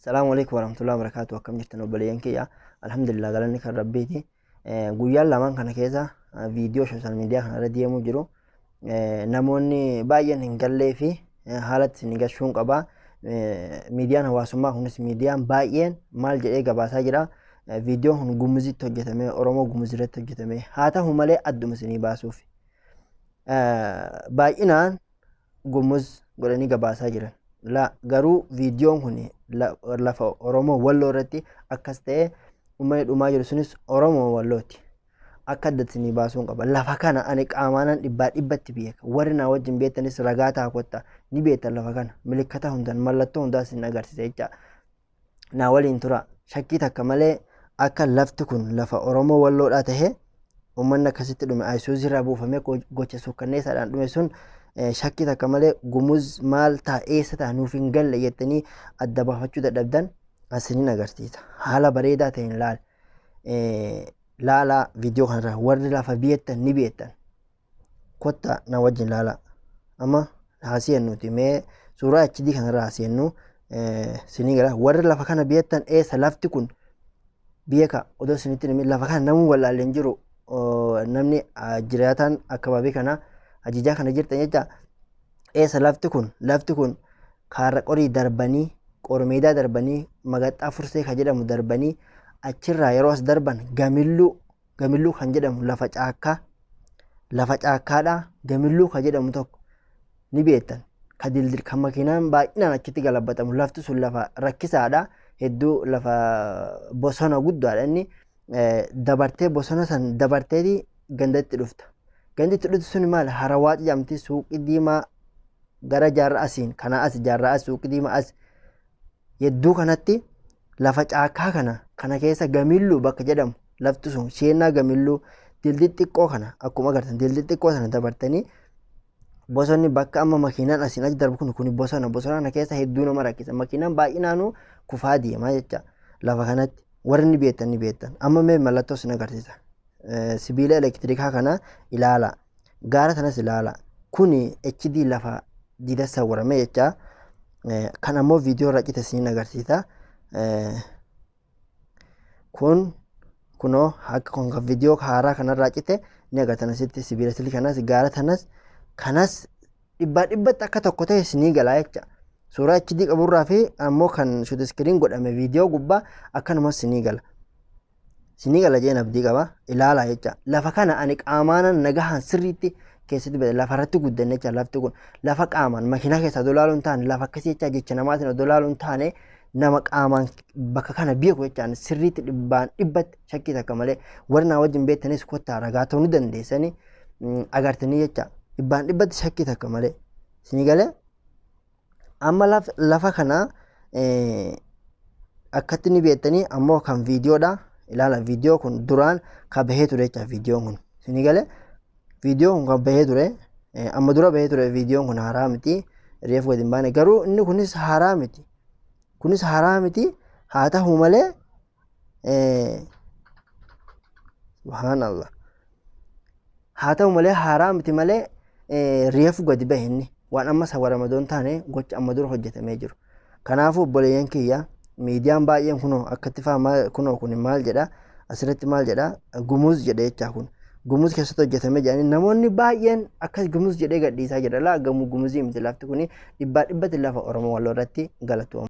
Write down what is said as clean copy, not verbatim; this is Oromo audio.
السلام عليكم ورحمة الله وبركاته. وكم جرتنا وبليان كيا الحمد لله قالني كربيتي قويا لمان كان كذا فيديو سوشيال ميديا كان رديه مجرو نموني باين هنقلي في حالة نقاشون قبا ميديان هواسما هنس ميديان باين مال جئي قبا ساجرا فيديو هن قمزي توجتمي أرومو قمزي رت توجتمي هاتا هم لي أدو مسني باسوفي باينان قمز قولني قبا ساجرا لا garuu viidiyoon kun lafa Oromoo Walloo irratti akkas ta'e uummanni dhumaa jiru sunis Oromoo Wallooti. Akka addatanii baasuun qaba. Lafa kana ani qaamaanan dhibbatti beeka. Warri na wajjin beektanis ragaa ta'a kotta ni beektan lafa kana. Milikkata hundaan mallattoo hundaas hin agarsiisa jecha. Na waliin tura. Shakkii takka malee akka lafti kun lafa Oromoo Walloodhaa ta'e uummanni akkasitti dhume Ayisuuzii irraa buufamee gocha suukkanneessaadhaan dhume sun shakkii takka malee gumuz maal taa'eessa ta'a nuuf hin galle jettanii adda baafachuu dadhabdan asiniin agarsiisa. Haala bareedaa ta'een laala viidiyoo kanarraa warri lafa beektan ni beektan. Kotta na wajjin laala. Amma haaseennuti mee suuraa HD kanarraa haaseennu sinii gara warri lafa kana beektan eessa lafti kun beeka odoo isinitti nimi lafa kana namuu wallaalleen jiru namni jiraataan akkabaabii kana ajijaa kana jirtan jecha eessa lafti kun kaarra qorii darbanii qormeedaa darbanii magaxxaa fursee kan jedhamu darbanii achirraa yeroo as darban gamilluu kan jedhamu lafa caakkaadha gamilluu kan jedhamu tokko ni beektan kan makiinaan baay'inaan achitti galabbatamu lafti sun lafa rakkisaadha hedduu lafa bosona guddaadha inni dabartee bosona san dabarteeti gandatti dhufta. Ganti tudhutu sun maal Harawaa jedhamti suuqii diimaa gara jaarraa asiin kana as jaarraa as suuqii diimaa as yedduu kanatti lafa caakkaa kana keessa gamilluu bakka jedhamu lafti sun sheenaa gamilluu dildii xiqqoo kana akkuma agartan dildii xiqqoo sana dabartanii bosonni bakka amma makiinaan asiin achi darbu kun bosona kana keessa hedduu nama rakkisa makiinaan baay'inaanuu kufaa deemaa jecha lafa kanatti warri ni beektan amma mee mallattoo sin agarsiisa. Sibiila elektirikaa kana ilaala gaara sanas ilaala kuni HD lafa dida sawwarame jecha kan ammoo viidiyoo irra cite siin agarsiisa kunoo akka kun viidiyoo haaraa kanarraa cite ni agartan asitti sibiila silii kanas gaara kanas dhibbatti akka tokko ta'e sinii galaa jecha suuraa HD qaburraa fi ammoo kan shoot screen godhame viidiyoo gubbaa akkanumas sinii gala. Sinigala jeen abdii qaba ilaala jecha lafa kana ani qaamaanan nagahan sirriitti keessatti bada lafa irratti guddanne jecha lafti kun lafa qaamaan makiinaa keessa dolaaluun taane lafa akkasii jecha namaatiin dolaaluun taane nama qaamaan bakka kana beeku jechaan sirriitti dhibbatti shakkii takka malee warri na wajjin beektanis kottaa ragaa ta'uu ni dandeessanii agartanii jecha dhibbatti shakkii takka malee sinigalee amma lafa kana akkatti ni beektanii ammoo kan viidiyoodha. Ilaala viidiyoo kun duraan kan bahee ture jecha viidiyoon kun sinii galee viidiyoon kun kan bahee ture amma dura bahee ture viidiyoon kun haaraa miti reef gadi hin baane garuu inni kunis haaraa miti haa ta'u malee subhaanallah haa ta'u malee haaraa miti malee reef gadi bahe inni waan amma sawwarama doon taane gocha amma dura hojjetamee jiru kanaafuu obboleeyyan kiyya miidiyaan baay'een kunoo akkatti fa'aa kunoo kun maal jedha asirratti maal jedha gumuz jedha jecha kun gumuz keessatti hojjetame jedhanii namoonni baay'een akkas gumuz jedhee gadhiisaa jira laa gamu gumuzii miti lafti kun dhibbatti lafa Oromoo Walloo irratti galatu.